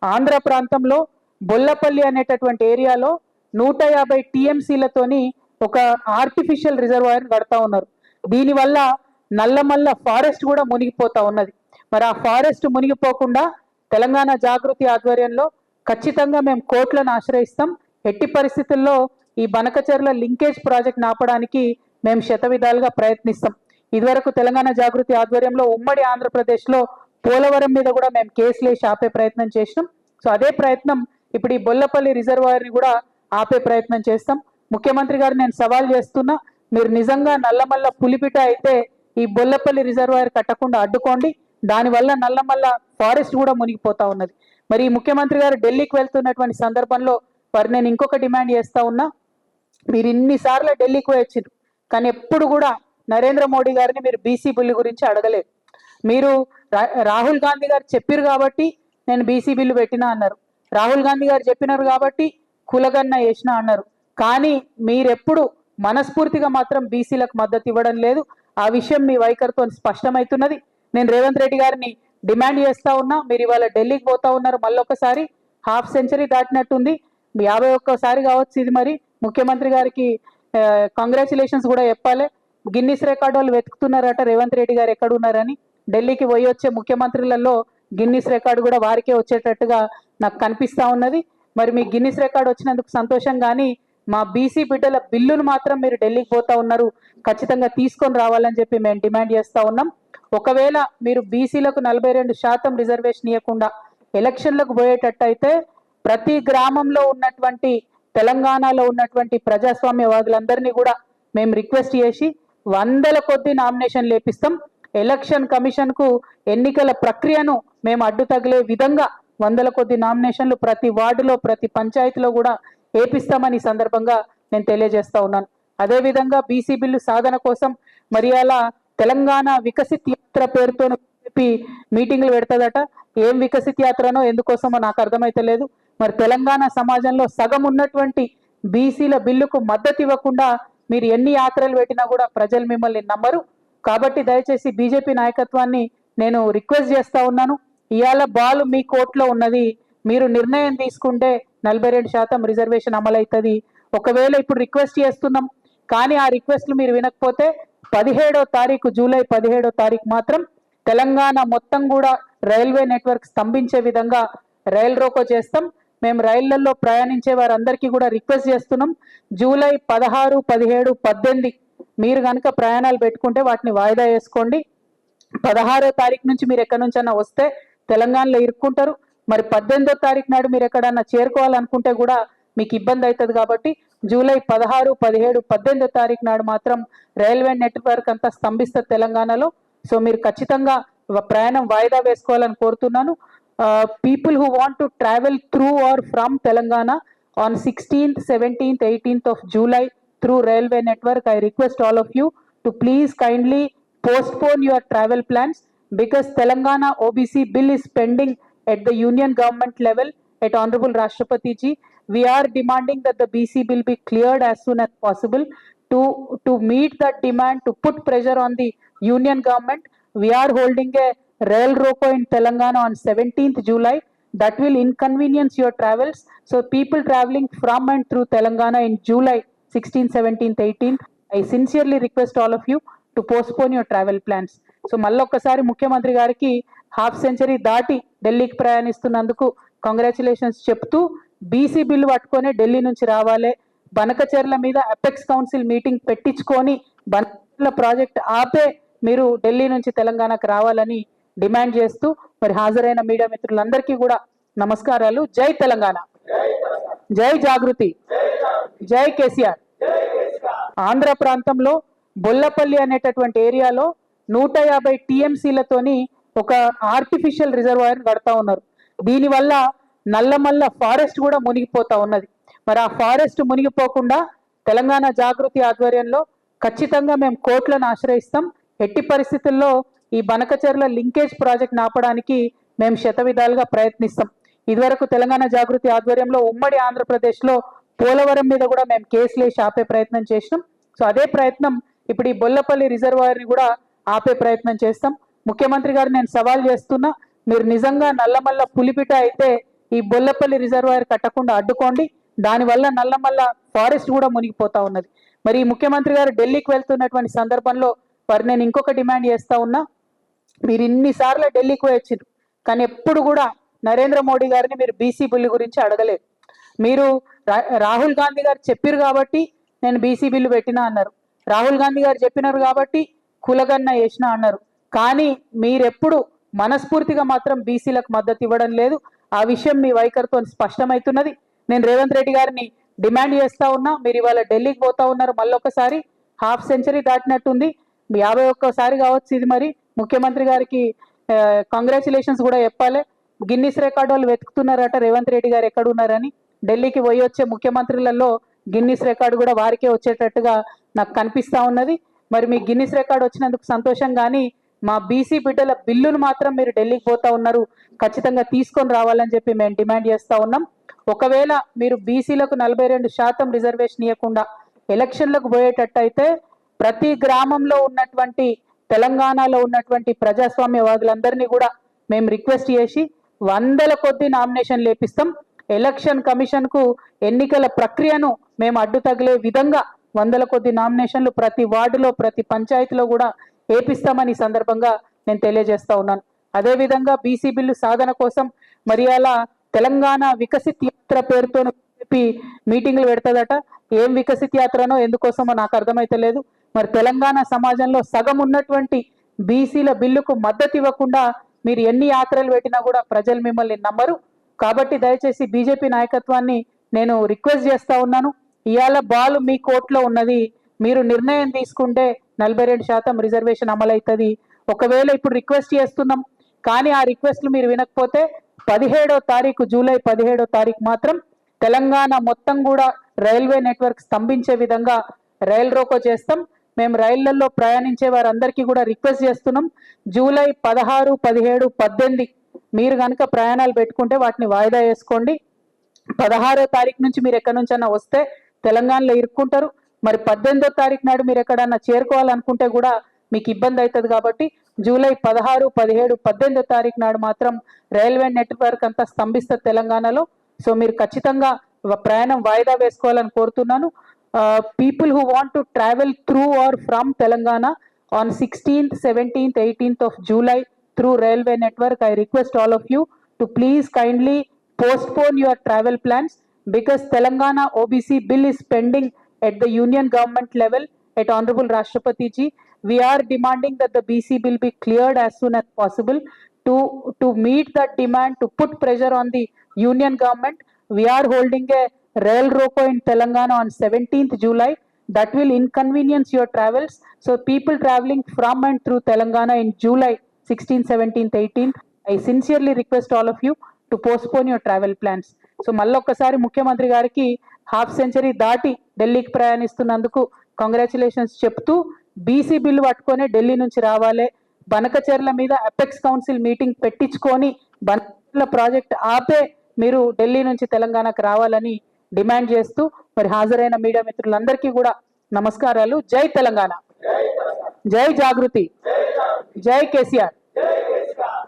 ఆంధ్ర ప్రాంతంలో బొల్లపల్లి అనేటటువంటి ఏరియాలో 150 టీఎంసీలతోని ఒక ఆర్టిఫిషియల్ రిజర్వాయర్ కడతా ఉన్నారు. దీనివల్ల నల్లమల్ల ఫారెస్ట్ కూడా మునిగిపోతా ఉన్నది. మరి ఆ ఫారెస్ట్ మునిగిపోకుండా తెలంగాణ జాగృతి ఆధ్వర్యంలో ఖచ్చితంగా మేము కోర్టులను ఆశ్రయిస్తాం. ఎట్టి పరిస్థితుల్లో ఈ బనకచెర్ల లింకేజ్ ప్రాజెక్ట్ ఆపడానికి మేము శతవిధాలుగా ప్రయత్నిస్తాం. ఇదివరకు తెలంగాణ జాగృతి ఆధ్వర్యంలో ఉమ్మడి ఆంధ్రప్రదేశ్లో పోలవరం మీద కూడా మేము కేసులు వేసి ఆపే ప్రయత్నం చేసినాం. సో అదే ప్రయత్నం ఇప్పుడు ఈ బొల్లపల్లి రిజర్వాయర్ని కూడా ఆపే ప్రయత్నం చేస్తాం. ముఖ్యమంత్రి గారు నేను సవాల్ చేస్తున్నా, మీరు నిజంగా నల్లమల్ల పులిపిట అయితే ఈ బొల్లపల్లి రిజర్వాయర్ కట్టకుండా అడ్డుకోండి. దానివల్ల నల్లమల్ల ఫారెస్ట్ కూడా మునిగిపోతా ఉన్నది. మరి ఈ ముఖ్యమంత్రి గారు ఢిల్లీకి వెళ్తున్నటువంటి సందర్భంలో వారు నేను ఇంకొక డిమాండ్ చేస్తా ఉన్నా, మీరు ఇన్నిసార్లు ఢిల్లీకి పోయి వచ్చిండ్రు కానీ ఎప్పుడు కూడా నరేంద్ర మోడీ గారిని మీరు బీసీ బిల్లు గురించి అడగలేదు. మీరు రాహుల్ గాంధీ గారు చెప్పారు కాబట్టి నేను బీసీ బిల్లు పెట్టినా అన్నారు. రాహుల్ గాంధీ గారు చెప్పినారు కాబట్టి కులగన్న వేసినా అన్నారు. కానీ మీరెప్పుడు మనస్ఫూర్తిగా మాత్రం బీసీలకు మద్దతు ఇవ్వడం లేదు. ఆ విషయం మీ వైఖరితో స్పష్టమవుతున్నది. నేను రేవంత్ రెడ్డి గారిని డిమాండ్ చేస్తా ఉన్నా, మీరు ఇవాళ ఢిల్లీకి పోతా ఉన్నారు, మళ్ళొకసారి హాఫ్ సెంచరీ దాటినట్టుంది, 51సారి కావచ్చు ఇది. మరి ముఖ్యమంత్రి గారికి కంగ్రాచులేషన్స్ కూడా చెప్పాలి. గిన్నిస్ రికార్డు వాళ్ళు వెతుకుతున్నారట రేవంత్ రెడ్డి గారు ఎక్కడ ఉన్నారని. ఢిల్లీకి పోయి వచ్చే ముఖ్యమంత్రులలో గిన్నిస్ రికార్డు కూడా వారికే వచ్చేటట్టుగా నాకు కనిపిస్తా ఉన్నది. మరి మీ గిన్నిస్ రికార్డు వచ్చినందుకు సంతోషం, కానీ మా బీసీ బిడ్డల బిల్లును మాత్రం మీరు ఢిల్లీకి పోతా ఉన్నారు, ఖచ్చితంగా తీసుకొని రావాలని చెప్పి మేము డిమాండ్ చేస్తా ఉన్నాం. ఒకవేళ మీరు బీసీలకు 42% రిజర్వేషన్ ఇవ్వకుండా ఎలక్షన్లకు పోయేటట్టు అయితే ప్రతి గ్రామంలో ఉన్నటువంటి తెలంగాణలో ఉన్నటువంటి ప్రజాస్వామ్యవాదులందరినీ కూడా మేము రిక్వెస్ట్ చేసి 100ల కొద్ది నామినేషన్ లేపిస్తాం. ఎలక్షన్ కమిషన్ కు ఎన్నికల ప్రక్రియను మేము అడ్డు తగిలే విధంగా 100ల కొద్ది నామినేషన్లు ప్రతి వార్డులో ప్రతి పంచాయతీలో కూడా ఏపిస్తామని సందర్భంగా నేను తెలియజేస్తా ఉన్నాను. అదేవిధంగా బీసీ బిల్లు సాధన కోసం మరి అలా తెలంగాణ వికసిత్ యాత్ర పేరుతో చెప్పి మీటింగ్లు పెడతాదట. ఏం వికసిత్ యాత్రనో ఎందుకోసమో నాకు అర్థమైతే లేదు. మరి తెలంగాణ సమాజంలో సగం ఉన్నటువంటి బీసీల బిల్లుకు మద్దతు ఇవ్వకుండా మీరు ఎన్ని యాత్రలు పెట్టినా కూడా ప్రజలు మిమ్మల్ని నమ్మరు. కాబట్టి దయచేసి బీజేపీ నాయకత్వాన్ని నేను రిక్వెస్ట్ చేస్తా ఉన్నాను, ఇవాళ బాల్ మీ కోర్టులో ఉన్నది, మీరు నిర్ణయం తీసుకుంటే 42% రిజర్వేషన్ అమలవుతుంది. ఒకవేళ ఇప్పుడు రిక్వెస్ట్ చేస్తున్నాం కానీ ఆ రిక్వెస్ట్లు మీరు వినకపోతే 17వ తారీఖు జూలై 17వ తారీఖు మాత్రం తెలంగాణ మొత్తం కూడా రైల్వే నెట్వర్క్ స్తంభించే విధంగా రైల్ రోకో చేస్తాం. మేము రైళ్లలో ప్రయాణించే వారందరికీ కూడా రిక్వెస్ట్ చేస్తున్నాం, జూలై 16, 17, 18 మీరు కనుక ప్రయాణాలు పెట్టుకుంటే వాటిని వాయిదా వేసుకోండి. 16వ తారీఖు నుంచి మీరు ఎక్కడి నుంచన్నా వస్తే తెలంగాణలో ఇరుక్కుంటారు. మరి 18వ తారీఖు నాడు మీరు ఎక్కడన్నా చేరుకోవాలనుకుంటే కూడా మీకు ఇబ్బంది అవుతుంది. కాబట్టి జూలై 16, 17, 18వ తారీఖు నాడు మాత్రం రైల్వే నెట్వర్క్ అంతా స్తంభిస్తుంది తెలంగాణలో. సో మీరు ఖచ్చితంగా ప్రయాణం వాయిదా వేసుకోవాలని కోరుతున్నాను. People who want to travel through or from Telangana on 16th, 17th, 18th of July through railway network, I request all of you to please kindly postpone your travel plans because Telangana OBC bill is pending at the union government level at Honorable Rashtrapati ji. We are demanding that the BC bill be cleared as soon as possible. To meet that demand, to put pressure on the union government, we are holding a rail roko in Telangana on 17th July. That will inconvenience your travels. So people traveling from and through Telangana in July 16th, 17th, 18th, I sincerely request all of you to postpone your travel plans. So మళ్ళొక్కసారి ముఖ్యమంత్రి గారికి half century దాటి ఢిల్లీకి ప్రయాణిస్తున్నందుకు congratulations చెప్తూ BC bill పట్టుకొని ఢిల్లీ నుంచి రావాలి, బనకచెర్ల మీద అపెక్స్ కౌన్సిల్ మీటింగ్ పెట్టించుకొని బనకచెర్ల ప్రాజెక్ట్ ఆపే మీరు ఢిల్లీ నుంచి తెలంగాణకు రావాలని డిమాండ్ చేస్తూ మరి హాజరైన మీడియా మిత్రులందరికీ కూడా నమస్కారాలు. జై తెలంగాణ, జై జాగృతి, జై కేసీఆర్. ఆంధ్ర ప్రాంతంలో బొల్లపల్లి అనేటటువంటి ఏరియాలో 150 టీఎంసీలతోని ఒక ఆర్టిఫిషియల్ రిజర్వాయర్ కడతా ఉన్నారు. దీనివల్ల నల్లమల్ల ఫారెస్ట్ కూడా మునిగిపోతా ఉన్నది. మరి ఆ ఫారెస్ట్ మునిగిపోకుండా తెలంగాణ జాగృతి ఆధ్వర్యంలో ఖచ్చితంగా మేము కోర్టులను ఆశ్రయిస్తాం. ఎట్టి పరిస్థితుల్లో ఈ బనకచెర్ల లింకేజ్ ప్రాజెక్ట్ ఆపడానికి మేము శతవిధాలుగా ప్రయత్నిస్తాం. ఇదివరకు తెలంగాణ జాగృతి ఆధ్వర్యంలో ఉమ్మడి ఆంధ్రప్రదేశ్లో పోలవరం మీద కూడా మేము కేసులు వేసి ఆపే ప్రయత్నం చేసినాం. సో అదే ప్రయత్నం ఇప్పుడు ఈ బొల్లపల్లి రిజర్వాయర్ని కూడా ఆపే ప్రయత్నం చేస్తాం. ముఖ్యమంత్రి గారు నేను సవాల్ చేస్తున్నా, మీరు నిజంగా నల్లమల్ల పులిపిట అయితే ఈ బొల్లపల్లి రిజర్వాయర్ కట్టకుండా అడ్డుకోండి. దానివల్ల నల్లమల్ల ఫారెస్ట్ కూడా మునిగిపోతా ఉన్నది. మరి ఈ ముఖ్యమంత్రి గారు ఢిల్లీకి వెళ్తున్నటువంటి సందర్భంలో మరి నేను ఇంకొక డిమాండ్ చేస్తా ఉన్నా. మీరు ఇన్నిసార్లు ఢిల్లీకి వచ్చారు, కానీ ఎప్పుడు కూడా నరేంద్ర మోడీ గారిని మీరు బీసీ బిల్లు గురించి అడగలేదు. మీరు రాహుల్ గాంధీ గారు చెప్పారు కాబట్టి నేను బీసీ బిల్లు పెట్టినా అన్నారు. రాహుల్ గాంధీ గారు చెప్పినారు కాబట్టి కులగన్న వేసిన అన్నారు. కానీ మీరెప్పుడు మనస్ఫూర్తిగా మాత్రం బీసీలకు మద్దతు ఇవ్వడం లేదు. ఆ విషయం మీ వైఖరితో స్పష్టమవుతున్నది. నేను రేవంత్ రెడ్డి గారిని డిమాండ్ చేస్తా ఉన్నా. మీరు ఇవాళ ఢిల్లీకి పోతా ఉన్నారు, మళ్ళొకసారి హాఫ్ సెంచరీ దాటినట్టుంది, 51సారి కావచ్చు ఇది. మరి ముఖ్యమంత్రి గారికి కంగ్రాచులేషన్స్ కూడా చెప్పాలి. గిన్నిస్ రికార్డు వాళ్ళు వెతుకుతున్నారట రేవంత్ రెడ్డి గారు ఎక్కడ ఉన్నారని. ఢిల్లీకి పోయి వచ్చే ముఖ్యమంత్రులలో గిన్నిస్ రికార్డు కూడా వారికే వచ్చేటట్టుగా నాకు కనిపిస్తా ఉన్నది. మరి మీ గిన్నిస్ రికార్డు వచ్చినందుకు సంతోషం, కానీ మా బీసీ బిడ్డల బిల్లును మాత్రం మీరు ఢిల్లీకి పోతా ఉన్నారు, ఖచ్చితంగా తీసుకొని రావాలని చెప్పి మేము డిమాండ్ చేస్తా ఉన్నాం. ఒకవేళ మీరు బీసీలకు 42% రిజర్వేషన్ ఇవ్వకుండా ఎలక్షన్లకు పోయేటట్టు అయితే ప్రతి గ్రామంలో ఉన్నటువంటి తెలంగాణలో ఉన్నటువంటి ప్రజాస్వామ్యవాదులందరినీ కూడా మేము రిక్వెస్ట్ చేసి 100ల కొద్ది నామినేషన్ లేపిస్తాం. ఎలక్షన్ కమిషన్ కు ఎన్నికల ప్రక్రియను మేము అడ్డు తగిలే విధంగా 100ల కొద్ది నామినేషన్లు ప్రతి వార్డులో ప్రతి పంచాయతీలో కూడా ఏపిస్తామని సందర్భంగా నేను తెలియజేస్తా ఉన్నాను. అదేవిధంగా బీసీ బిల్లు సాధన కోసం మరి అలా తెలంగాణ వికసిత్ యాత్ర పేరుతో చెప్పి మీటింగ్లు పెడతదట. ఏం వికసిత్ యాత్రనో ఎందుకోసమో నాకు అర్థమైతలేదు. మరి తెలంగాణ సమాజంలో సగం ఉన్నటువంటి బీసీల బిల్లుకు మద్దతు ఇవ్వకుండా మీరు ఎన్ని యాత్రలు పెట్టినా కూడా ప్రజలు మిమ్మల్ని నమ్మరు. కాబట్టి దయచేసి బీజేపీ నాయకత్వాన్ని నేను రిక్వెస్ట్ చేస్తా ఉన్నాను. ఇవాళ బాల్ మీ కోర్టులో ఉన్నది. మీరు నిర్ణయం తీసుకుంటే 42% రిజర్వేషన్ అమలవుతుంది. ఒకవేళ ఇప్పుడు రిక్వెస్ట్ చేస్తున్నాం, కానీ ఆ రిక్వెస్ట్లు మీరు వినకపోతే 17వ తారీఖు జూలై 17వ తారీఖు మాత్రం తెలంగాణ మొత్తం కూడా రైల్వే నెట్వర్క్ స్తంభించే విధంగా రైల్ రోకో చేస్తాం. మేము రైళ్లలో ప్రయాణించే వారందరికీ కూడా రిక్వెస్ట్ చేస్తున్నాం, జూలై 16, 17, 18 మీరు కనుక ప్రయాణాలు పెట్టుకుంటే వాటిని వాయిదా వేసుకోండి. 16వ తారీఖు నుంచి మీరు ఎక్కడి నుంచన్నా వస్తే తెలంగాణలో ఇరుక్కుంటారు. మరి 18వ తారీఖు నాడు మీరు ఎక్కడన్నా చేరుకోవాలనుకుంటే కూడా మీకు ఇబ్బంది అవుతుంది. కాబట్టి జూలై 16, 17, 18వ తారీఖు నాడు మాత్రం రైల్వే నెట్వర్క్ అంతా స్తంభిస్తుంది తెలంగాణలో. సో మీరు ఖచ్చితంగా ప్రయాణం వాయిదా వేసుకోవాలని కోరుతున్నాను. People who want to travel through or from Telangana on 16th, 17th, 18th of July through railway network, I request all of you to please kindly postpone your travel plans, because Telangana OBC bill is pending at the union government level at Honorable Rashtrapati ji. We are demanding that the BC bill be cleared as soon as possible. To meet that demand, to put pressure on the union government, we are holding a rail roko in Telangana on 17th July. That will inconvenience your travels. So people traveling from and through Telangana in July 16th, 17th, 18th, I sincerely request all of you to postpone your travel plans. So మళ్ళొక్కసారి ముఖ్యమంత్రి గారికి half century దాటి ఢిల్లీకి ప్రయాణిస్తున్నందుకు congratulations చెప్తూ BC bill పట్టుకొని ఢిల్లీ నుంచి రావాలి. బనకచెర్ల మీద అపెక్స్ కౌన్సిల్ మీటింగ్ పెట్టించుకొని బనకచెర్ల ప్రాజెక్ట్ ఆపే మీరు ఢిల్లీ నుంచి తెలంగాణకు రావాలని డిమాండ్ చేస్తూ మరి హాజరైన మీడియా మిత్రులందరికీ కూడా నమస్కారాలు. జై తెలంగాణ, జై జాగృతి, జై కేసీఆర్.